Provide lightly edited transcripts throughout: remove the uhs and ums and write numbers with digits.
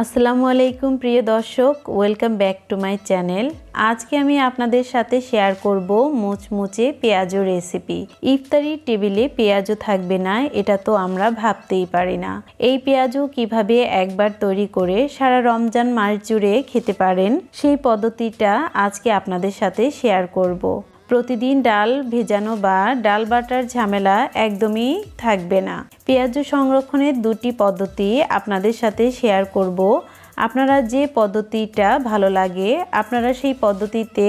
আসসালামু আলাইকুম প্রিয় দর্শক, welcome back to my channel. আজকে আমি আপনাদের সাথে শেয়ার করব মুচমুচে পেঁয়াজু রেসিপি। ইফতারির টেবিলে পেঁয়াজু থাকবে না, এটা তো আমরা ভাবতেই পারি না। এই পেঁয়াজু কিভাবে একবার তৈরি করে সারা রমজান মাস জুড়ে খেতে পারেন, সেই পদ্ধতিটা আজকে আপনাদের সাথে শেয়ার করব। প্রতিদিন ডাল ভেজানো বা ডাল বাটার ঝামেলা একদমই থাকবে না। পেঁয়াজু সংরক্ষণের দুটি পদ্ধতি আপনাদের সাথে শেয়ার করব। আপনারা যে পদ্ধতিটা ভালো লাগে আপনারা সেই পদ্ধতিতে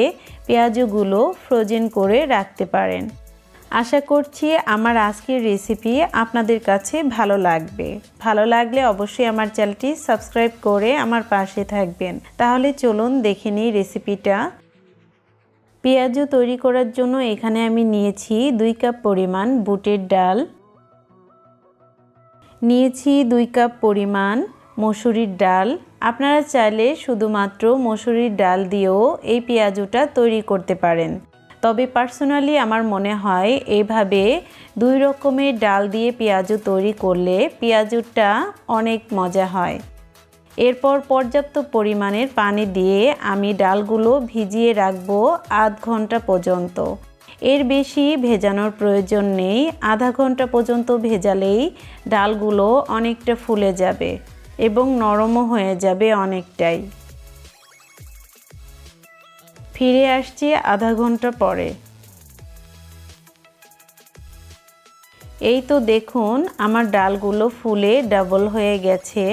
পেঁয়াজুগুলো ফ্রোজেন করে রাখতে পারেন। আশা করছি আমার আজকের রেসিপি আপনাদের কাছে ভালো লাগবে। ভালো লাগলে অবশ্যই আমার চ্যানেলটি সাবস্ক্রাইব করে আমার পাশে থাকবেন। তাহলে চলুন দেখে নিই রেসিপিটা। পেঁয়াজু তৈরি করার জন্য এখানে আমি নিয়েছি 2 কাপ পরিমাণ বুটের ডাল, নিয়েছি 2 কাপ পরিমাণ মসুরির ডাল। আপনারা চাইলে শুধুমাত্র মসুরির ডাল দিয়েও এই পেঁয়াজুটা তৈরি করতে পারেন, তবে পার্সোনালি আমার মনে হয় এইভাবে 2 রকমের ডাল দিয়ে পেঁয়াজু তৈরি করলে পেঁয়াজুটা অনেক মজা হয়। এরপর পর্যাপ্ত পরিমাণের পানি দিয়ে আমি ডালগুলো ভিজিয়ে রাখবো আধ ঘন্টা পর্যন্ত। এর বেশি ভেজানোর প্রয়োজন নেই, আধা ঘন্টা পর্যন্ত ভেজালেই ডালগুলো অনেকটা ফুলে যাবে এবং নরমও হয়ে যাবে অনেকটাই। ফিরে আসছি আধা ঘন্টা পরে। এই তো দেখুন আমার ডালগুলো ফুলে ডাবল হয়ে গেছে,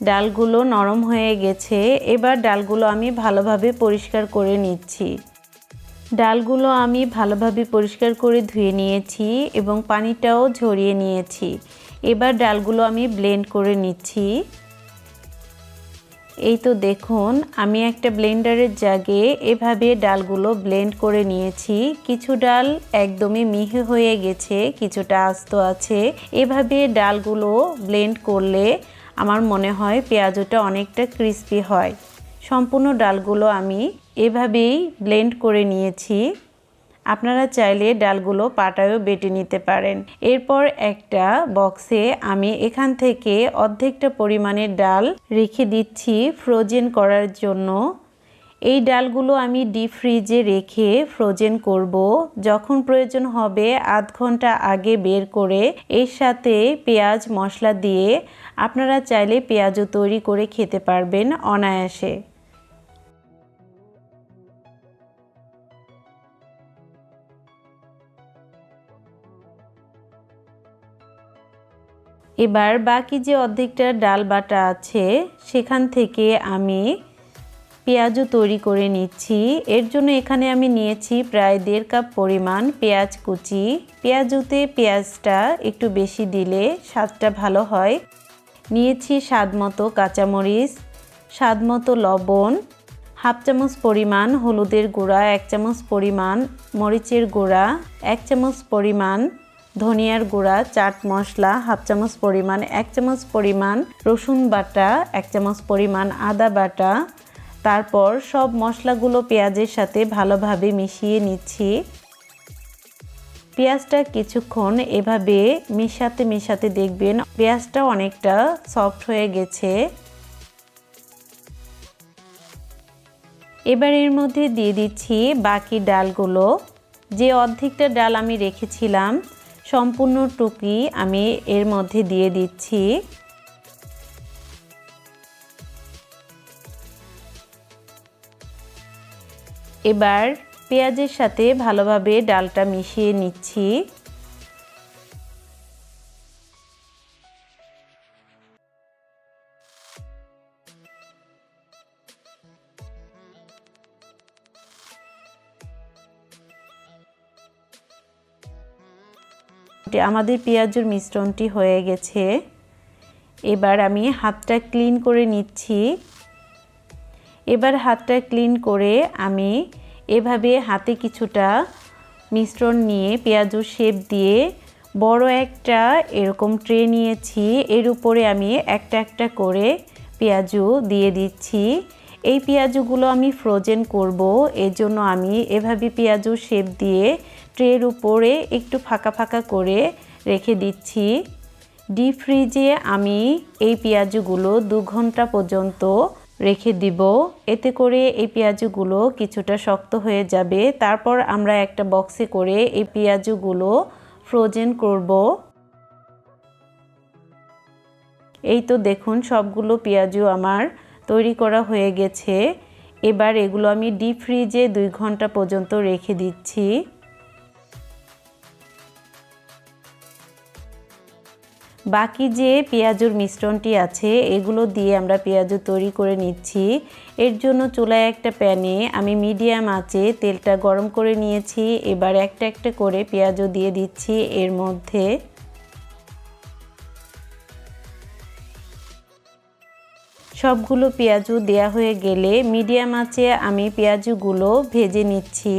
ডালগুলো নরম হয়ে গেছে। এবার ডালগুলো আমি ভালোভাবে পরিষ্কার করে নিচ্ছি। ডালগুলো আমি ভালোভাবে পরিষ্কার করে ধুয়ে নিয়েছি এবং পানিটাও ঝরিয়ে নিয়েছি। এবার ডালগুলো আমি ব্লেন্ড করে নিচ্ছি। এই তো দেখুন আমি একটা ব্লেন্ডারের জাগে এভাবে ডালগুলো ব্লেন্ড করে নিয়েছি। কিছু ডাল একদমই মিহি হয়ে গেছে, কিছুটা আস্ত আছে। এভাবে ডালগুলো ব্লেন্ড করলে আমার মনে হয় পেঁয়াজুটা অনেকটা ক্রিস্পি হয়। সম্পূর্ণ ডালগুলো আমি এভাবেই ব্লেন্ড করে নিয়েছি। আপনারা চাইলে ডালগুলো পাটায়ও বেটে নিতে পারেন। এরপর একটা বক্সে আমি এখান থেকে অর্ধেকটা পরিমাণের ডাল রেখে দিচ্ছি ফ্রোজেন করার জন্য। এই ডালগুলো আমি ডিপ ফ্রিজে রেখে ফ্রোজেন করব। যখন প্রয়োজন হবে আধ ঘন্টা আগে বের করে এর সাথে পেঁয়াজ মশলা দিয়ে আপনারা চাইলে পেঁয়াজু তৈরি করে খেতে পারবেন অনায়াসে। এবার বাকি যে অর্ধেকটা ডাল বাটা আছে সেখান থেকে আমি পেঁয়াজু তৈরি করে নিচ্ছি। এর জন্য এখানে আমি নিয়েছি প্রায় 1.5 কাপ পরিমাণ পেঁয়াজ কুচি। পেঁয়াজুতে পেঁয়াজটা একটু বেশি দিলে স্বাদটা ভালো হয়। নিয়েছি স্বাদমতো কাঁচামরিচ, স্বাদমতো লবণ, হাফ চামচ পরিমাণ হলুদের গুঁড়া, 1 চামচ পরিমাণ মরিচের গুঁড়া, 1 চামচ পরিমাণ ধনিয়ার গুঁড়া, চাট মশলা হাফ চামচ পরিমাণ, 1 চামচ পরিমাণ রসুন বাটা, 1 চামচ পরিমাণ আদা বাটা। তারপর সব মশলাগুলো পেঁয়াজের সাথে ভালোভাবে মিশিয়ে নিচ্ছি। পেঁয়াজটা কিছুক্ষণ এভাবে মেশাতে দেখবেন পেঁয়াজটা অনেকটা সফট হয়ে গেছে। এবার এর মধ্যে দিয়ে দিচ্ছি বাকি ডালগুলো। যে অর্ধেকটা ডাল আমি রেখেছিলাম সম্পূর্ণ টুকি আমি এর মধ্যে দিয়ে দিচ্ছি। এবার পেঁয়াজের সাথে ভালোভাবে ডালটা মিশিয়ে নিচ্ছি। আমাদের পেঁয়াজুর মিশ্রণটি হয়ে গেছে। এবার আমি হাতটা ক্লিন করে নিচ্ছি। এবার হাতটা ক্লিন করে আমি এভাবে হাতে কিছুটা মিশ্রণ নিয়ে পেঁয়াজুর শেপ দিয়ে বড় একটা এরকম ট্রে নিয়েছি। এর উপরে আমি একটা একটা করে পেঁয়াজু দিয়ে দিচ্ছি। এই পেঁয়াজুগুলো আমি ফ্রোজেন করব, এর জন্য আমি এভাবে পেঁয়াজুর শেপ দিয়ে ট্রের উপরে একটু ফাঁকা ফাঁকা করে রেখে দিচ্ছি। ডিপ ফ্রিজে আমি এই পেঁয়াজগুলো 2 ঘন্টা পর্যন্ত রেখে দিব। এতে করে এই পেঁয়াজগুলো কিছুটা শক্ত হয়ে যাবে। তারপর আমরা একটা বক্সে করে এই পেঁয়াজগুলো ফ্রোজেন করব। এই তো দেখুন সবগুলো পেঁয়াজু আমার তৈরি করা হয়ে গেছে। এবার এগুলো আমি ডিপ ফ্রিজে 2 ঘন্টা পর্যন্ত রেখে দিচ্ছি। বাকি যে পেঁয়াজুর মিশ্রণটি আছে এগুলো দিয়ে আমরা পেঁয়াজু তৈরি করে নিচ্ছি। এর জন্য চুলায় একটা প্যানে আমি মিডিয়াম আঁচে তেলটা গরম করে নিয়েছি। এবার একটা একটা করে পেঁয়াজু দিয়ে দিচ্ছি এর মধ্যে। সবগুলো পেঁয়াজু দেয়া হয়ে গেলে মিডিয়াম আঁচে আমি পেঁয়াজুগুলো ভেজে নিচ্ছি।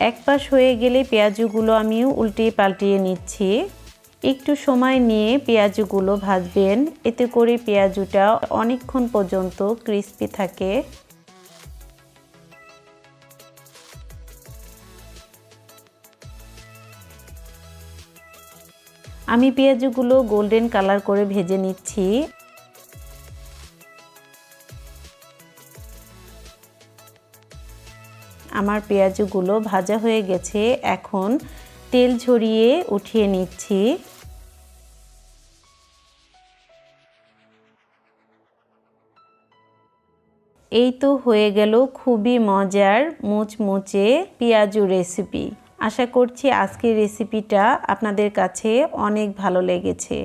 এক পাশ হয়ে গেলে পেঁয়াজুগুলো আমি উল্টিয়ে পাল্টিয়ে নিচ্ছি। একটু সময় নিয়ে পেঁয়াজুগুলো ভাজবেন, এতে করে পেঁয়াজুটা অনেকক্ষণ পর্যন্ত ক্রিস্পি থাকে। আমি পেঁয়াজগুলো গোল্ডেন কালার করে ভেজে নিচ্ছি। আমার পেঁয়াজগুলো ভাজা হয়ে গেছে, এখন তেল ঝরিয়ে উঠিয়ে নিচ্ছি। এই তো হয়ে গেল খুবই মজার মুচমুচে পেঁয়াজু রেসিপি। আশা করছি আজকের রেসিপিটা আপনাদের কাছে অনেক ভালো লেগেছে।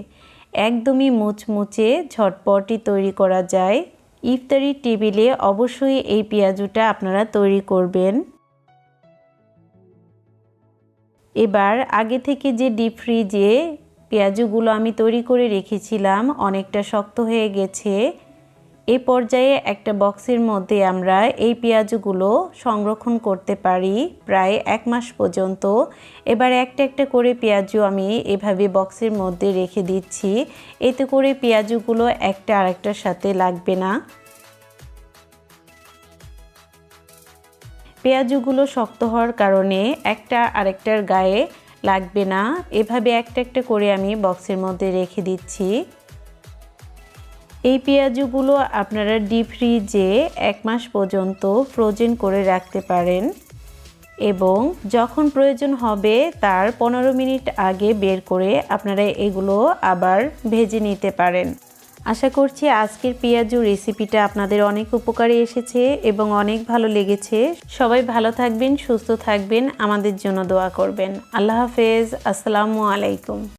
একদমই মুচমুচে ঝটপটই তৈরি করা যায়। ইফতারি টেবিলে অবশ্যই এই পেঁয়াজুটা আপনারা তৈরি করবেন। এবার আগে থেকে যে ডিপ ফ্রিজে পেঁয়াজুগুলো আমি তৈরি করে রেখেছিলাম অনেকটা শক্ত হয়ে গেছে। এই পর্যায়ে একটা বক্সের মধ্যে আমরা এই পেঁয়াজগুলো সংরক্ষণ করতে পারি প্রায় 1 মাস পর্যন্ত। এবার একটা একটা করে পেঁয়াজু আমি এভাবে বক্সের মধ্যে রেখে দিচ্ছি। এতে করে পেঁয়াজুগুলো একটা আরেকটার সাথে লাগবে না। পেঁয়াজুগুলো শক্ত হওয়ার কারণে একটা আরেকটার গায়ে লাগবে না। এভাবে একটা একটা করে আমি বক্সের মধ্যে রেখে দিচ্ছি। এই পেঁয়াজুগুলো আপনারা ডিপ ফ্রিজে 1 মাস পর্যন্ত ফ্রোজেন করে রাখতে পারেন এবং যখন প্রয়োজন হবে তার 15 মিনিট আগে বের করে আপনারা এগুলো আবার ভেজে নিতে পারেন। আশা করছি আজকের পেঁয়াজু রেসিপিটা আপনাদের অনেক উপকারে এসেছে এবং অনেক ভালো লেগেছে। সবাই ভালো থাকবেন, সুস্থ থাকবেন, আমাদের জন্য দোয়া করবেন। আল্লাহ হাফেজ, আসসালামু আলাইকুম।